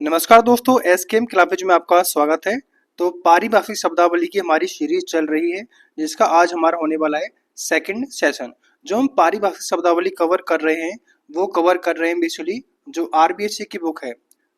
नमस्कार दोस्तों, SKM classes में आपका स्वागत है। तो पारिभाषिक शब्दावली की हमारी सीरीज चल रही है, जिसका आज हमारा होने वाला है सेकंड सेशन। जो हम पारिभाषिक शब्दावली कवर कर रहे हैं वो कवर कर रहे हैं बेसिकली जो आरबीएससी की बुक है,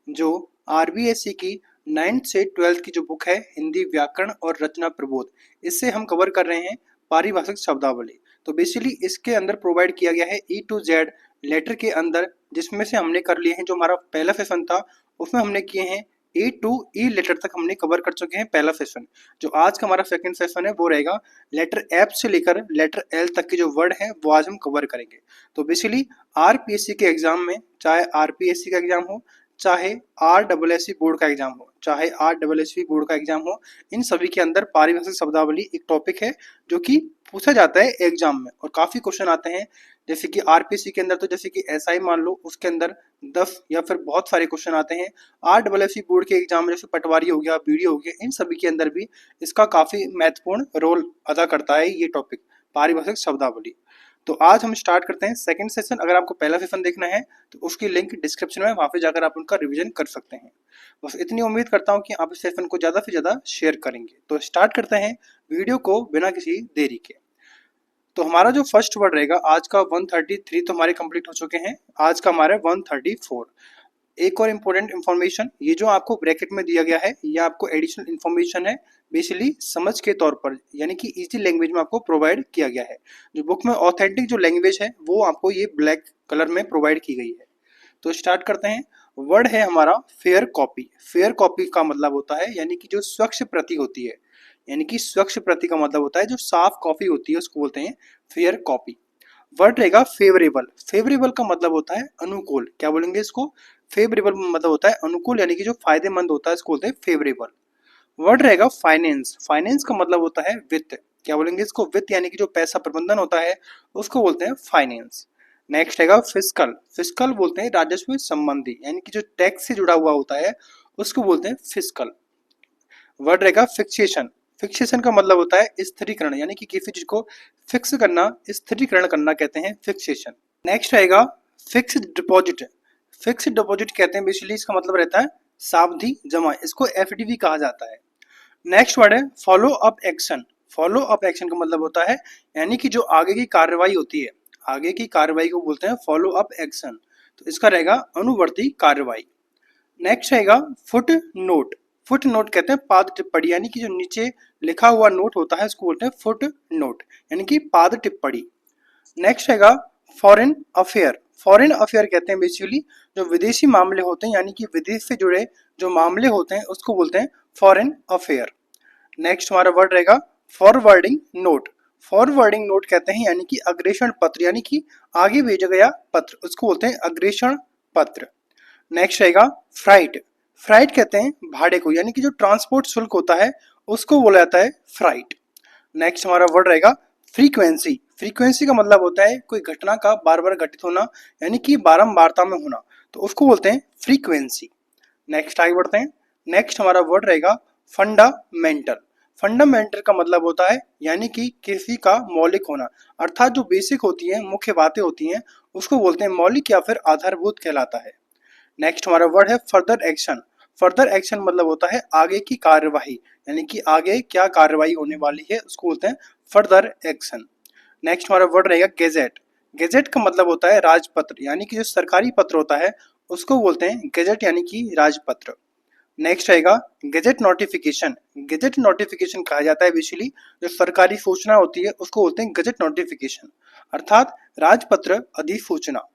जो आरबीएससी की 9th से 12th की जो बुक है हिंदी व्याकरण और रचना प्रबोध, इससे हम कवर कर रहे हैं पारिभाषिक शब्दावली। तो बेसिकली इसके अंदर प्रोवाइड किया गया है E to Z लेटर के अंदर, जिसमें से हमने कर लिए हैं जो हमारा पहला सेशन था उसमें हमने किए हैं A to E लेटर तक हमने कवर कर चुके हैं पहला सेशन। जो आज का हमारा सेकंड सेशन है वो रहेगा लेटर F से लेकर लेटर L तक के जो वर्ड है वो आज हम कवर करेंगे। तो बेसिकली आरपीएससी के एग्जाम में, चाहे आरपीएससी का एग्जाम हो, चाहे आरडब्ल्यूएससी बोर्ड का एग्जाम हो, चाहे आरडब्ल्यूएससी बोर्ड का एग्जाम हो, इन सभी के अंदर पारिभाषिक शब्दावली एक टॉपिक है जो कि पूछा जाता है एग्जाम में और काफी क्वेश्चन आते हैं। जैसे कि आरपीएससी के अंदर तो जैसे कि एसआई मान लो, उसके अंदर 10 या फिर बहुत सारे क्वेश्चन आते हैं। आरडब्ल्यूएससी बोर्ड के एग्जाम में जैसे पटवारी हो गया, बीडीओ हो गया, इन सभी के अंदर भी इसका काफी महत्वपूर्ण रोल अदा करता है ये टॉपिक पारिभाषिक शब्दावली। तो आज हम स्टार्ट करते हैं सेकंड सेशन। अगर आपको पहला सेशन देखना है तो उसकी लिंक डिस्क्रिप्शन में, वहां पे जाकर आप उनका रिवीजन कर सकते हैं। बस इतनी उम्मीद करता हूं कि आप इस सेशन को ज्यादा से ज्यादा शेयर करेंगे। तो स्टार्ट करते हैं वीडियो को बिना किसी देरी के। तो हमारा जो फर्स्ट वर्ड रहेगा आज का 133 तो हमारे कंप्लीट हो चुके हैं, आज का हमारा 134। एक और इम्पोर्टेंट इन्फॉर्मेशन, ये जो आपको ब्रैकेट में दिया गया है ये आपको एडिशनल इन्फॉर्मेशन है, बेसिकली समझ के तौर पर, यानी कि इजी लैंग्वेज में आपको प्रोवाइड किया गया है। जो बुक में ऑथेंटिक जो लैंग्वेज है वो आपको ये ब्लैक कलर में प्रोवाइड की गई है। तो स्टार्ट करते हैं। वर्ड है हमारा फेयर कॉपी। फेयर कॉपी का मतलब होता है यानी कि जो स्वच्छ प्रति होती है, यानी कि स्वच्छ प्रति का मतलब होता है जो साफ कॉपी होती है उसको बोलते हैं फेयर कॉपी। वर्ड रहेगा फेवरेबल। फेवरेबल का मतलब होता है अनुकूल। क्या बोलेंगे इसको? फेवरेबल मतलब होता है अनुकूल, यानी कि जो फायदेमंद होता है इसको बोलते हैं फेवरेबल। वर्ड रहेगा फाइनेंस। फाइनेंस का मतलब होता है वित्त। क्या बोलेंगे इसको? वित्त, यानी कि जो पैसा प्रबंधन होता है उसको बोलते हैं फाइनेंस। नेक्स्ट रहेगा फिस्कल। फिस्कल बोलते हैं राजस्व संबंधी, यानी कि जो टैक्स से जुड़ा हुआ होता है उसको बोलते हैं फिस्कल। वर्ड रहेगा फिक्सेशन। फिक्सेशन का मतलब होता है स्थिरीकरण, यानी कि किसी चीज को फिक्स करना, स्थिरीकरण करना कहते हैं फिक्सेशन। नेक्स्ट रहेगा फिक्स्ड डिपॉजिट। फिक्स्ड डिपॉजिट कहते हैं बेसिकली, इसका मतलब रहता है सावधि जमा, इसको एफडी कहा जाता है। नेक्स्ट वर्ड है follow up action. Follow up action का मतलब होता है यानी कि जो आगे की कार्रवाई होती है, आगे की कार्रवाई को बोलते हैं फॉलो अप एक्शन। तो इसका रहेगा अनुवर्ती कार्रवाई। नेक्स्ट रहेगा फुट नोट। फुट नोट कहते हैं पाद टिप्पणी, यानी कि जो नीचे लिखा हुआ नोट होता है उसको बोलते हैं फुट नोट, यानी कि पाद टिप्पणी। नेक्स्ट रहेगा फॉरेन अफेयर। फॉरेन अफेयर कहते हैं बेसिकली जो विदेशी मामले होते हैं, यानी कि विदेश से जुड़े जो मामले होते हैं उसको बोलते हैं फॉरेन अफेयर। नेक्स्ट हमारा वर्ड रहेगा फॉरवर्डिंग नोट। फॉरवर्डिंग नोट कहते हैं यानी कि अग्रेषण पत्र, यानी कि आगे भेजा गया पत्र, उसको बोलते हैं अग्रेषण पत्र। नेक्स्ट रहेगा फ्राइट। फ्राइट कहते हैं भाड़े को, यानी कि जो ट्रांसपोर्ट शुल्क होता है उसको बोला जाता है फ्राइट। नेक्स्ट हमारा वर्ड रहेगा फ्रीक्वेंसी। फ्रीक्वेंसी का मतलब होता है कोई घटना का बार बार घटित होना, यानी कि बारंबारता में होना, तो उसको बोलते हैं फ्रीक्वेंसी। नेक्स्ट आगे बढ़ते हैं। नेक्स्ट हमारा वर्ड रहेगा फंडामेंटल। फंडामेंटल का मतलब होता है यानी कि किसी का मौलिक होना, अर्थात जो बेसिक होती है, मुख्य बातें होती हैं, उसको बोलते हैं मौलिक या फिर आधारभूत कहलाता है। नेक्स्ट हमारा वर्ड है फर्दर एक्शन। फर्दर एक्शन मतलब होता है आगे की कार्यवाही, यानी कि आगे क्या कार्यवाही होने वाली है उसको बोलते हैं फर्दर एक्शन। नेक्स्ट हमारा वर्ड रहेगा गेजेट। गेजेट का मतलब होता है राजपत्र, यानी कि जो सरकारी पत्र होता है उसको बोलते हैं गेजेट, यानी कि राजपत्र। नेक्स्ट रहेगा गेजेट नोटिफिकेशन। गेजेट नोटिफिकेशन कहा जाता है बेसिकली जो सरकारी सूचना होती है उसको बोलते हैं गेजेट नोटिफिकेशन, अर्थात राजपत्र अधिसूचना।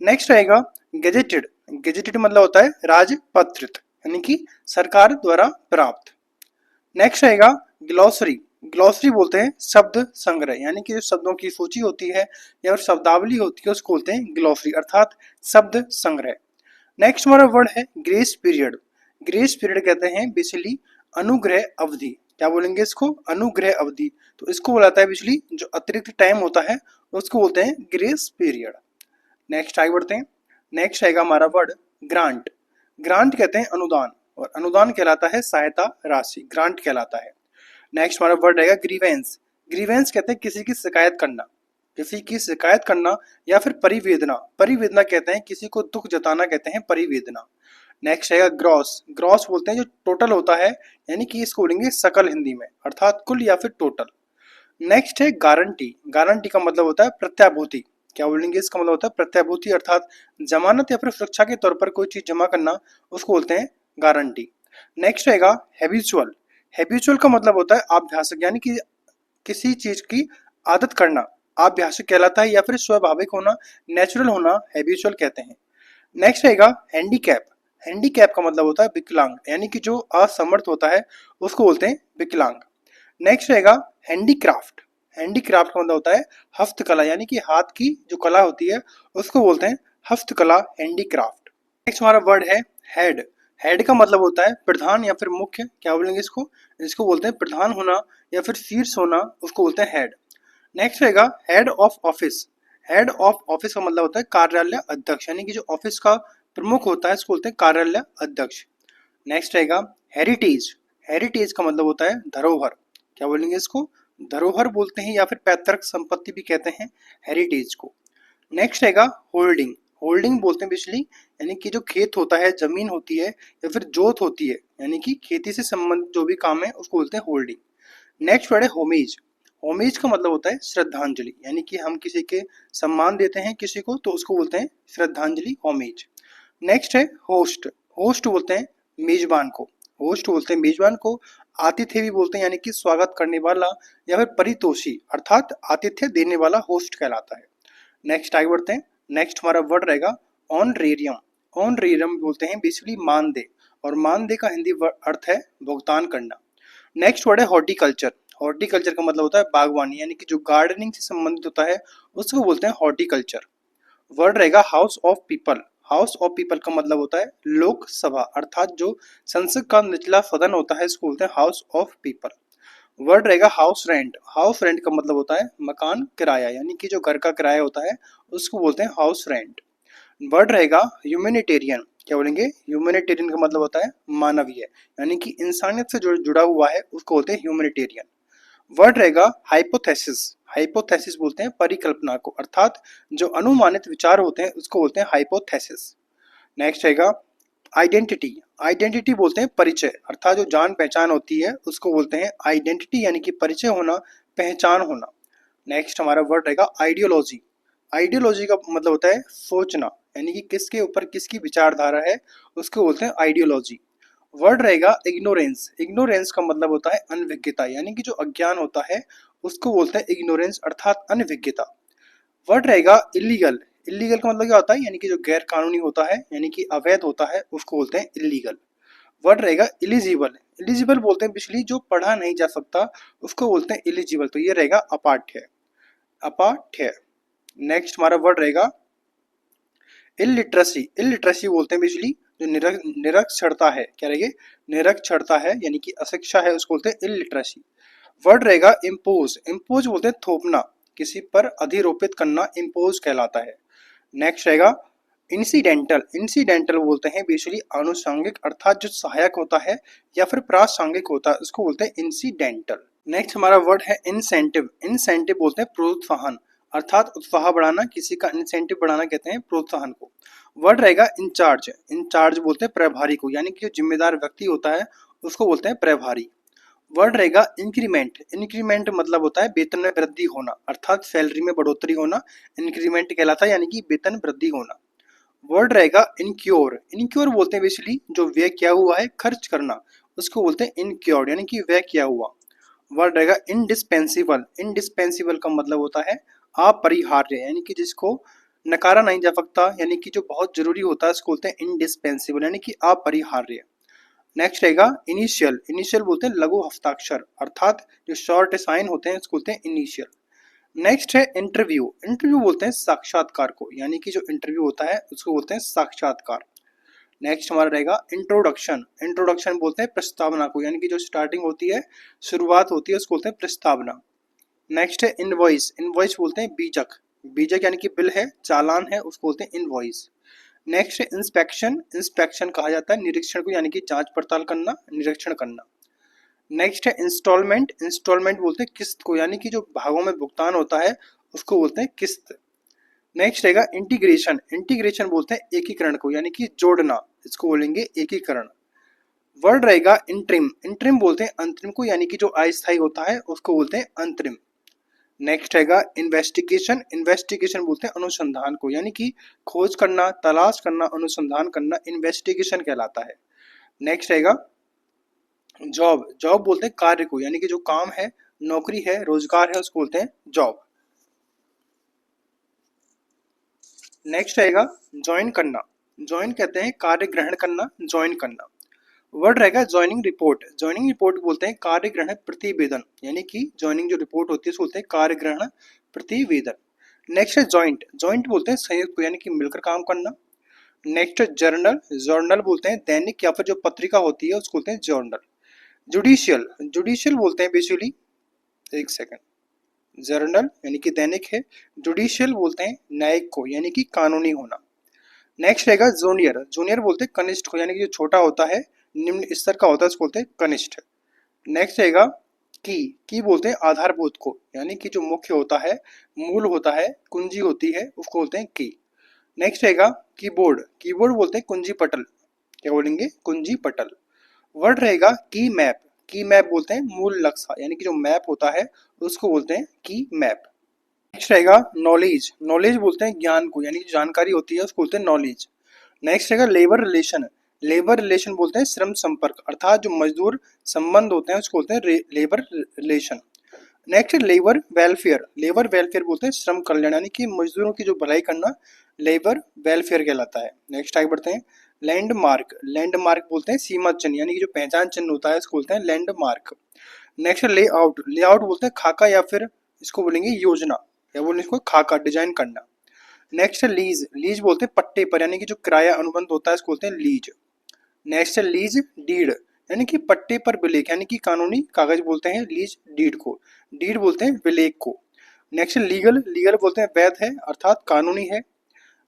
नेक्स्ट रहेगा गेजेटेड। गेजेटेड मतलब होता है राजपत्रित, यानी कि सरकार द्वारा प्राप्त। नेक्स्ट रहेगा ग्लॉसरी। ग्लॉसरी बोलते हैं शब्द संग्रह, यानी कि जो शब्दों की सूची होती है या फिर शब्दावली होती है उसको बोलते हैं ग्लॉसरी, अर्थात शब्द संग्रह। नेक्स्ट हमारा वर्ड है ग्रेस पीरियड। ग्रेस पीरियड कहते हैं बेसिकली अनुग्रह अवधि। क्या बोलेंगे इसको? अनुग्रह अवधि। तो इसको बोलाता है बेसिकली जो अतिरिक्त टाइम होता है उसको बोलते हैं ग्रेस पीरियड। नेक्स्ट आगे बढ़ते हैं। नेक्स्ट आएगा हमारा वर्ड ग्रांट। ग्रांट कहते हैं अनुदान, और अनुदान कहलाता है सहायता राशि, ग्रांट कहलाता है। नेक्स्ट हमारा वर्ड रहेगा ग्रीवेंस। ग्रीवेंस कहते हैं किसी की शिकायत करना, किसी की शिकायत करना या फिर परिवेदना। परिवेदना कहते हैं किसी को दुख जताना, कहते हैं परिवेदना। नेक्स्ट रहेगा ग्रॉस, ग्रॉस बोलते हैं जो टोटल होता है, यानी कि इसको बोलेंगे सकल हिंदी में, अर्थात कुल या फिर टोटल। नेक्स्ट है गारंटी, गारंटी का मतलब होता है प्रत्याभूति, क्या बोलेंगे इसका मतलब होता है प्रत्याभूति, अर्थात जमानत या फिर सुरक्षा के तौर पर कोई चीज जमा करना, उसको बोलते हैं गारंटी। नेक्स्ट रहेगा हैबिचुअल, हैबिचुअल का मतलब होता है अभ्यासक, यानी कि किसी चीज की आदत करना अभ्यासक कहलाता है, या फिर स्वाभाविक होना, नेचुरल होना हैबिचुअल कहते हैं। नेक्स्ट रहेगा हैंडीकैप, हैंडीकैप का मतलब होता है विकलांग, यानी कि जो असमर्थ होता है उसको बोलते हैं विकलांग। नेक्स्ट रहेगा हैंडीक्राफ्ट, हैंडीक्राफ्ट का मतलब होता है हस्तकला, यानी कि हाथ की जो कला होती है उसको बोलते हैं हस्तकला, हैंडीक्राफ्ट। नेक्स्ट हमारा वर्ड है हेड, हेड का मतलब होता है प्रधान या फिर मुख्य, क्या बोलेंगे इसको, इसको बोलते हैं प्रधान होना या फिर शीर्ष होना, उसको बोलते हैं हेड। नेक्स्ट रहेगा head of office, head of office का मतलब होता है कार्यालय अध्यक्ष, यानी कि जो ऑफिस का प्रमुख होता है इसको बोलते हैं कार्यालय अध्यक्ष। नेक्स्ट रहेगा हेरिटेज, हेरिटेज का मतलब होता है धरोहर, क्या बोलेंगे इसको, धरोहर बोलते हैं या फिर पैतृक संपत्ति भी कहते हैं हेरिटेज को। नेक्स्ट रहेगा होल्डिंग, होल्डिंग बोलते हैं बिजली, यानी कि जो खेत होता है, जमीन होती है या फिर जोत होती है, यानी कि खेती से संबंधित जो भी काम है उसको बोलते हैं होल्डिंग। नेक्स्ट वर्ड है होमेज, होमेज का मतलब होता है श्रद्धांजलि, यानी कि हम किसी के सम्मान देते हैं किसी को तो उसको बोलते हैं श्रद्धांजलि, होमेज। नेक्स्ट है होस्ट, होस्ट बोलते हैं मेजबान को, होस्ट बोलते हैं मेजबान को। आतिथ्य भी बोलते हैं, यानी कि स्वागत करने वाला या फिर परितोषी, अर्थात आतिथ्य देने वाला होस्ट कहलाता है। नेक्स्ट आगे बढ़ते हैं। नेक्स्ट हमारा वर्ड रहेगा ऑनरेरियम, ऑनरेरियम बोलते हैं बेसिकली मानदेय, और मानदेय का हिंदी अर्थ है भुगतान करना। नेक्स्ट वर्ड है हॉर्टिकल्चर, हॉर्टिकल्चर का मतलब होता है बागवानी, यानी कि जो गार्डनिंग से संबंधित होता है उसको बोलते हैं हॉर्टिकल्चर। वर्ड रहेगा house of people, house of people का मतलब होता है लोकसभा, अर्थात जो संसद का निचला सदन होता है इसको बोलते हैं हाउस ऑफ पीपल। वर्ड रहेगा हाउस रेंट, हाउस रेंट का मतलब होता है मकान किराया, यानी कि जो घर का किराया होता है उसको बोलते हैं हाउस रेंट। वर्ड रहेगा ह्यूमैनिटेरियन, क्या बोलेंगे, ह्यूमैनिटेरियन का मतलब होता है मानवीय, यानी कि इंसानियत से जो जुड़ा हुआ है उसको बोलते हैं ह्यूमैनिटेरियन। वर्ड रहेगा हाइपोथेसिस, हाइपोथेसिस बोलते हैं परिकल्पना को, अर्थात जो अनुमानित विचार होते हैं उसको बोलते हैं हाइपोथेसिस। नेक्स्ट रहेगा आइडेंटिटी, आइडेंटिटी बोलते हैं परिचय, अर्थात जो जान पहचान होती है उसको बोलते हैं आइडेंटिटी, यानी कि परिचय होना, पहचान होना। नेक्स्ट हमारा वर्ड रहेगा आइडियोलॉजी, आइडियोलॉजी का मतलब होता है सोचना, यानी कि किसके ऊपर किसकी विचारधारा है उसको बोलते हैं आइडियोलॉजी। वर्ड रहेगा इग्नोरेंस, इग्नोरेंस का मतलब होता है अनभिज्ञता, यानी कि जो अज्ञान होता है उसको बोलते हैं इग्नोरेंस, अर्थात अनभिज्ञता। वर्ड रहेगा इलीगल, इलीगल का मतलब क्या होता है, यानी कि जो गैर कानूनी होता है, यानी कि अवैध होता है उसको बोलते हैं इलीगल। वर्ड रहेगा इलिजिबल, इलिजिबल बोलते हैं बिजली जो पढ़ा नहीं जा सकता उसको बोलते हैं इलिजिबल, तो ये रहेगा अपाठ्य, अपाठ्य। नेक्स्ट हमारा वर्ड रहेगा इलिटरेसी, इलिटरेसी बोलते हैं बिजली जो निरक्षरता है, क्या रहेगी, निरक्षरता है, यानी कि अशिक्षा है उसको बोलते हैं इलिटरेसी। वर्ड रहेगा इम्पोज, इम्पोज बोलते हैं थोपना, किसी पर अधिरोपित करना इम्पोज कहलाता है। नेक्स्ट रहेगा इंसिडेंटल, इंसिडेंटल बोलते हैं बेसिकली आनुषंगिक, अर्थात जो सहायक होता है या फिर प्रासंगिक होता है उसको बोलते हैं इंसिडेंटल। नेक्स्ट हमारा वर्ड है इंसेंटिव, इंसेंटिव बोलते हैं प्रोत्साहन, अर्थात उत्साह बढ़ाना, किसी का इंसेंटिव बढ़ाना कहते हैं प्रोत्साहन को। वर्ड रहेगा इंचार्ज, इंचार्ज बोलते हैं प्रभारी को, यानी कि जो जिम्मेदार व्यक्ति होता है उसको बोलते हैं प्रभारी। वर्ड रहेगा इंक्रीमेंट, इंक्रीमेंट मतलब होता है वेतन में वृद्धि होना, अर्थात सैलरी में बढ़ोतरी होना इंक्रीमेंट कहलाता है, यानी कि वेतन वृद्धि होना। वर्ड रहेगा इनक्योर, इनक्योर बोलते हैं बेसिकली जो व्यय किया हुआ है खर्च करना उसको बोलते हैं इनक्योर्ड, यानी कि व्यय किया हुआ। वर्ड रहेगा इंडिस्पेंसिबल, इंडिस्पेंसिबल का मतलब होता है अपरिहार्य, यानी कि जिसको नकारा नहीं जा सकता, यानी कि जो बहुत जरूरी होता है उसको बोलते हैं इंडिस्पेंसिबल, यानी कि अपरिहार्य। नेक्स्ट रहेगा इनिशियल, इनिशियल बोलते हैं लघु हस्ताक्षर, अर्थात जो शॉर्ट साइन होते हैं उसको बोलते हैं इनिशियल। नेक्स्ट है इंटरव्यू, इंटरव्यू बोलते हैं साक्षात्कार को, यानी कि जो इंटरव्यू होता है उसको बोलते हैं साक्षात्कार। नेक्स्ट हमारा रहेगा इंट्रोडक्शन, इंट्रोडक्शन बोलते हैं प्रस्तावना को, यानी कि जो स्टार्टिंग होती है, शुरुआत होती है उसको बोलते हैं प्रस्तावना। नेक्स्ट है इनवॉइस, इनवॉइस बोलते हैं बीजक, बीजक यानी कि बिल है, चालान है उसको बोलते हैं इनवॉइस। नेक्स्ट है इंस्पेक्शन, इंस्पेक्शन कहा जाता है निरीक्षण को, यानी कि जांच पड़ताल करना, निरीक्षण करना। नेक्स्ट है इंस्टॉलमेंट, इंस्टॉलमेंट बोलते हैं किस्त को, यानी कि जो भागों में भुगतान होता है उसको बोलते हैं किस्त। नेक्स्ट रहेगा इंटीग्रेशन, इंटीग्रेशन बोलते हैं एकीकरण को, यानी कि जोड़ना, इसको बोलेंगे एकीकरण। वर्ड रहेगा इंटरिम, इंटरिम बोलते हैं अंतरिम को, यानी कि जो अस्थायी होता है उसको बोलते हैं अंतरिम। नेक्स्ट रहेगा इन्वेस्टिगेशन, इन्वेस्टिगेशन बोलते हैं अनुसंधान को, यानी कि खोज करना, तलाश करना, अनुसंधान करना इन्वेस्टिगेशन कहलाता है। नेक्स्ट रहेगा जॉब, जॉब बोलते हैं कार्य को, यानी कि जो काम है, नौकरी है, रोजगार है, उसको बोलते हैं जॉब। नेक्स्ट रहेगा ज्वाइन करना, ज्वाइन कहते हैं कार्य ग्रहण करना, ज्वाइन करना। वर्ड रहेगा ज्वाइनिंग रिपोर्ट, ज्वाइनिंग रिपोर्ट बोलते हैं कार्य ग्रहण प्रतिवेदन, यानी कि ज्वाइनिंग जो रिपोर्ट होती है उसको बोलते हैं कार्य ग्रहण प्रतिवेदन। नेक्स्ट है जॉइंट, जॉइंट बोलते हैं संयुक्त को, यानी कि मिलकर काम करना। नेक्स्ट जर्नल, जर्नल बोलते हैं दैनिक या फिर जो पत्रिका होती है उसको बोलते हैं जर्नल। जुडिशियल, जुडिशियल बोलते हैं बेसिकली, एक सेकंड, जर्नल यानी कि दैनिक है, जुडिशियल बोलते हैं न्यायिक को, यानी कि कानूनी होना। नेक्स्ट रहेगा जूनियर, जूनियर बोलते हैं कनिष्ठ को, यानी कि जो छोटा होता है, निम्न स्तर का होता है उसको बोलते हैं कनिष्ठ। नेक्स्ट रहेगा की बोलते हैं आधारभूत को, यानी कि जो मुख्य होता है, मूल होता है, कुंजी होती है, उसको बोलते हैं की। नेक्स्ट रहेगा कीबोर्ड, कीबोर्ड बोलते हैं कुंजी पटल, क्या बोलेंगे, कुंजी पटल। वर्ड रहेगा की मैप, की मैप बोलते हैं मूल नक्शा, यानी कि जो मैप होता है उसको बोलते हैं की मैप। नेक्स्ट रहेगा नॉलेज, नॉलेज बोलते हैं ज्ञान को, यानी कि जानकारी होती है उसको बोलते हैं नॉलेज। नेक्स्ट रहेगा लेबर रिलेशन, लेबर रिलेशन बोलते हैं श्रम संपर्क, अर्थात जो मजदूर संबंध होते हैं उसको बोलते हैं labour relation. Next labour welfare, labour welfare बोलते हैं श्रम कल्याण, यानी कि मजदूरों की जो भलाई करना, लेबर वेलफेयर कहलाता है। नेक्स्ट आगे बढ़ते हैं लैंडमार्क, लैंडमार्क बोलते हैं सीमा चिन्ह, यानी कि जो पहचान चिन्ह होता है इसको बोलते हैं लैंडमार्क। नेक्स्ट लेआउट, लेआउट बोलते हैं खाका या फिर इसको बोलेंगे योजना, या बोलेंगे इसको खाका, डिजाइन करना। नेक्स्ट है लीज, लीज बोलते हैं पट्टे पर, यानी कि जो किराया अनुबंध होता है इसको बोलते हैं लीज। नेक्स्ट है लीज डीड, यानी कि पट्टे पर विलेख, यानी कि कानूनी कागज बोलते हैं लीज डीड को, डीड बोलते हैं विलेख को। नेक्स्ट लीगल, लीगल बोलते हैं वैध है अर्थात कानूनी है।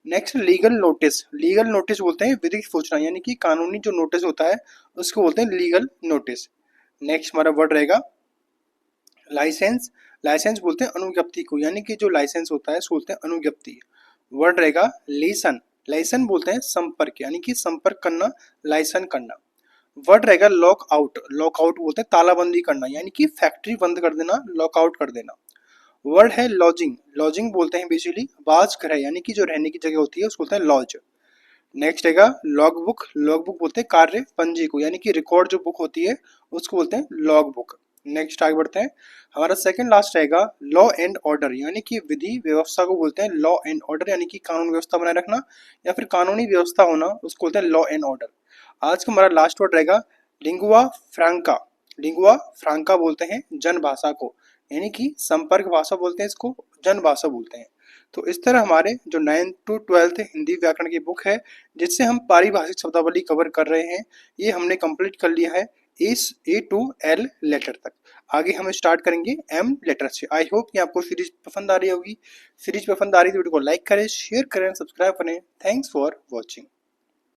Next legal notice, legal notice बोलते हैं विधिक सूचना, यानी कि कानूनी जो नोटिस होता है उसको बोलते हैं लीगल नोटिस। नेक्स्ट हमारा वर्ड रहेगा लाइसेंस, लाइसेंस बोलते हैं अनुज्ञप्ति को, यानी कि जो लाइसेंस होता है उसको बोलते हैं अनुज्ञप्ति। वर्ड रहेगा लेसन, लाइसन बोलते हैं संपर्क, यानी कि संपर्क करना, लाइसन करना। वर्ड रहेगा लॉक आउट, लॉक आउट बोलते हैं तालाबंदी करना, यानी कि फैक्ट्री बंद कर देना, लॉक आउट कर देना। वर्ड है लॉजिंग, लॉजिंग बोलते हैं बेसिकली आवास घर, यानी कि जो रहने की जगह होती है उसको बोलते हैं लॉज। नेक्स्ट रहेगा लॉग बुक, लॉग बुक बोलते हैं कार्य पंजी को, यानी कि रिकॉर्ड जो बुक होती है उसको बोलते हैं लॉग बुक। नेक्स्ट आगे बढ़ते हैं, हमारा सेकंड लास्ट रहेगा लॉ एंड ऑर्डर, यानी कि विधि व्यवस्था को बोलते हैं लॉ एंड ऑर्डर, यानी कि कानून व्यवस्था बनाए रखना या फिर कानूनी व्यवस्था होना उसको बोलते हैं लॉ एंड ऑर्डर। आज का हमारा लास्ट वर्ड रहेगा लिंगुआ फ्रैंका, लिंगुआ फ्रैंका बोलते हैं जन भाषा को, यानी कि संपर्क भाषा बोलते हैं इसको, जन भाषा बोलते हैं। तो इस तरह हमारे जो 9th to 12th हिंदी व्याकरण की बुक है जिससे हम पारिभाषिक शब्दावली कवर कर रहे हैं, ये हमने कंप्लीट कर लिया है इस A to L लेटर तक। आगे हम स्टार्ट करेंगे M लेटर से। आई होप कि आपको सीरीज पसंद आ रही होगी। सीरीज पसंद आ रही तो वीडियो को लाइक करें, शेयर करें, सब्सक्राइब करें। Thanks for watching.